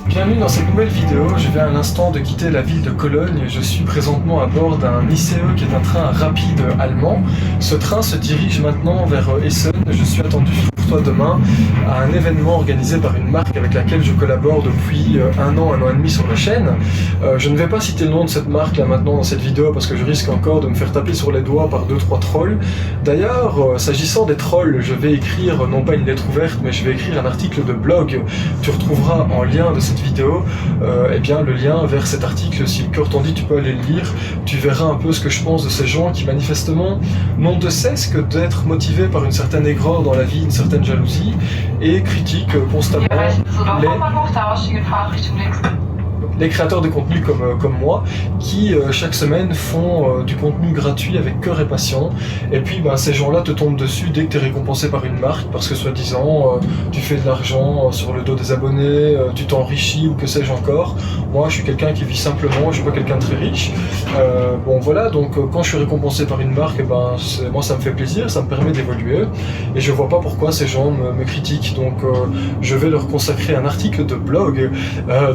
Bienvenue dans cette nouvelle vidéo, je viens à l'instant de quitter la ville de Cologne. Je suis présentement à bord d'un ICE qui est un train rapide allemand. Ce train se dirige maintenant vers Essen. Je suis attendu pour toi demain à un événement organisé par une marque avec laquelle je collabore depuis un an et demi sur la chaîne. Je ne vais pas citer le nom de cette marque là maintenant dans cette vidéo parce que je risque encore de me faire taper sur les doigts par 2-3 trolls. D'ailleurs, s'agissant des trolls, je vais écrire non pas une lettre ouverte mais je vais écrire un article de blog. Tu retrouveras en lien de cette vidéo eh bien, le lien vers cet article. Si le cœur t'en dit, tu peux aller le lire. Tu verras un peu ce que je pense de ces gens qui manifestement n'ont de cesse que d'être motivés par une certaine aigreur dans la vie, une certaine jalousie et critiquent constamment les créateurs de contenu comme moi qui chaque semaine font du contenu gratuit avec cœur et passion, et puis ces gens-là te tombent dessus dès que tu es récompensé par une marque parce que soi-disant tu fais de l'argent sur le dos des abonnés, tu t'enrichis ou que sais-je encore. Moi je suis quelqu'un qui vit simplement, je suis pas quelqu'un de très riche. Bon voilà, donc quand je suis récompensé par une marque, moi ça me fait plaisir, ça me permet d'évoluer et je vois pas pourquoi ces gens me critiquent. Donc je vais leur consacrer un article de blog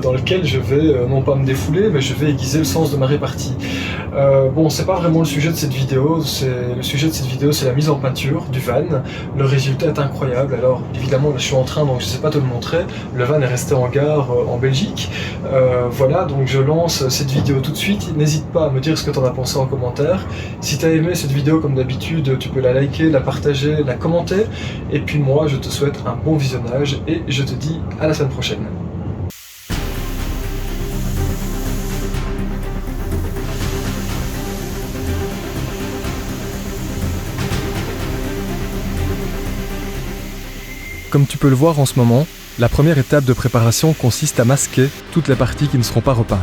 dans lequel je vais non pas me défouler, mais je vais aiguiser le sens de ma répartie. Bon, c'est pas vraiment le sujet de cette vidéo, le sujet de cette vidéo c'est la mise en peinture du van. Le résultat est incroyable. Alors évidemment là je suis en train donc je sais pas te le montrer, le van est resté en gare en Belgique. Voilà, donc je lance cette vidéo tout de suite. N'hésite pas à me dire ce que tu en as pensé en commentaire. Si tu as aimé cette vidéo comme d'habitude, tu peux la liker, la partager, la commenter. Et puis moi je te souhaite un bon visionnage et je te dis à la semaine prochaine. Comme tu peux le voir en ce moment, la première étape de préparation consiste à masquer toutes les parties qui ne seront pas repeintes.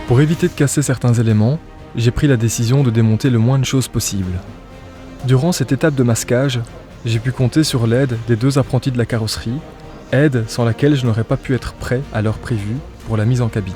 Pour éviter de casser certains éléments, j'ai pris la décision de démonter le moins de choses possible. Durant cette étape de masquage, j'ai pu compter sur l'aide des 2 apprentis de la carrosserie, aide sans laquelle je n'aurais pas pu être prêt à l'heure prévue pour la mise en cabine.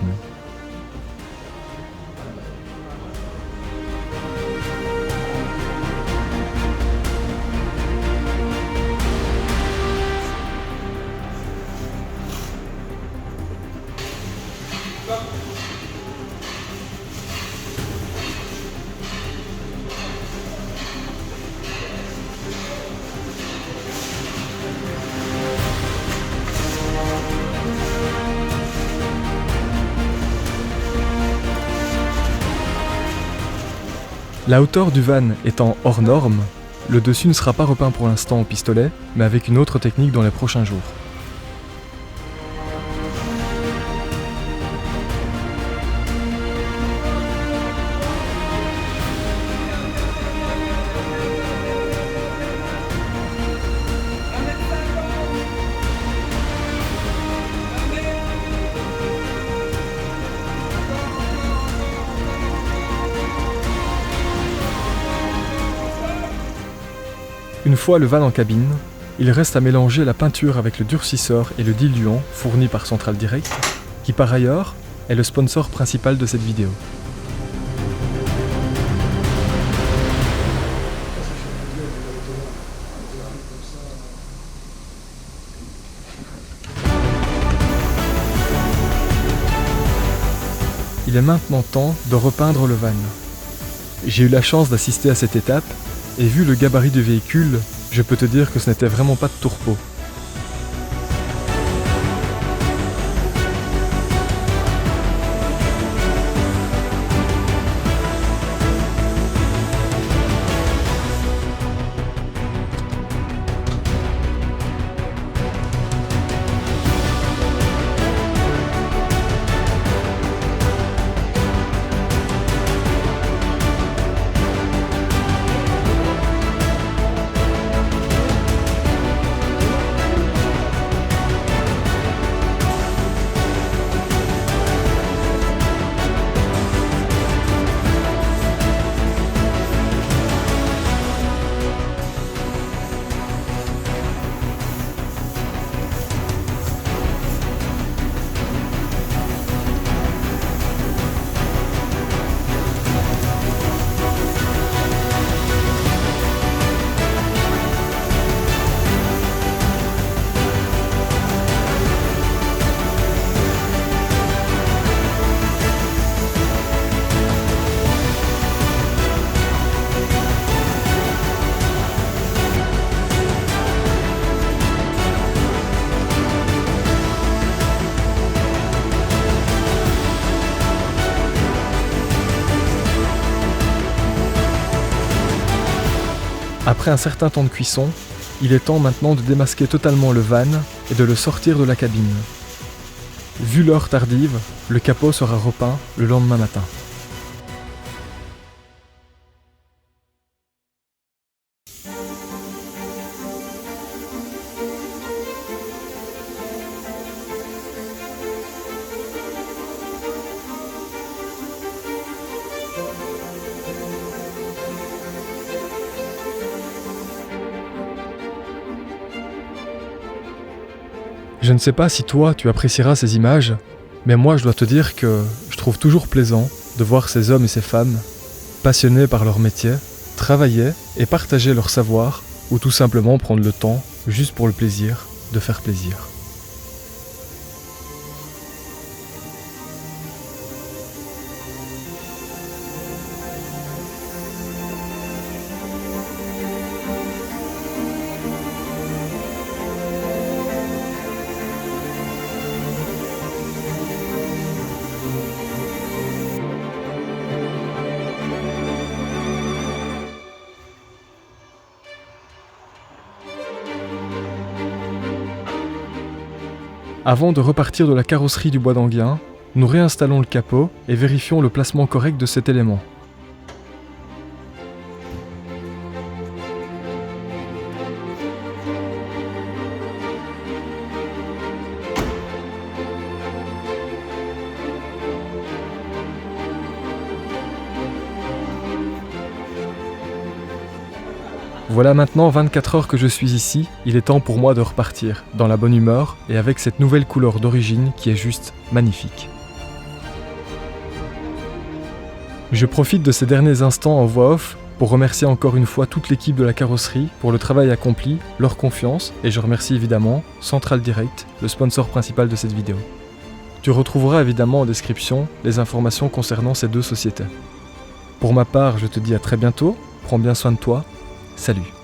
La hauteur du van étant hors norme, le dessus ne sera pas repeint pour l'instant au pistolet, mais avec une autre technique dans les prochains jours. Une fois le van en cabine, il reste à mélanger la peinture avec le durcisseur et le diluant fourni par Central Direct, qui par ailleurs est le sponsor principal de cette vidéo. Il est maintenant temps de repeindre le van. J'ai eu la chance d'assister à cette étape, et vu le gabarit du véhicule, je peux te dire que ce n'était vraiment pas de tourpeau. Après un certain temps de cuisson, il est temps maintenant de démasquer totalement le van et de le sortir de la cabine. Vu l'heure tardive, le capot sera repeint le lendemain matin. Je ne sais pas si toi tu apprécieras ces images, mais moi je dois te dire que je trouve toujours plaisant de voir ces hommes et ces femmes, passionnés par leur métier, travailler et partager leur savoir, ou tout simplement prendre le temps, juste pour le plaisir, de faire plaisir. Avant de repartir de la carrosserie du bois d'Enghien, nous réinstallons le capot et vérifions le placement correct de cet élément. Voilà maintenant 24 heures que je suis ici, il est temps pour moi de repartir, dans la bonne humeur et avec cette nouvelle couleur d'origine qui est juste magnifique. Je profite de ces derniers instants en voix off pour remercier encore une fois toute l'équipe de la carrosserie pour le travail accompli, leur confiance, et je remercie évidemment Central Direct, le sponsor principal de cette vidéo. Tu retrouveras évidemment en description les informations concernant ces deux sociétés. Pour ma part, je te dis à très bientôt, prends bien soin de toi. Salut.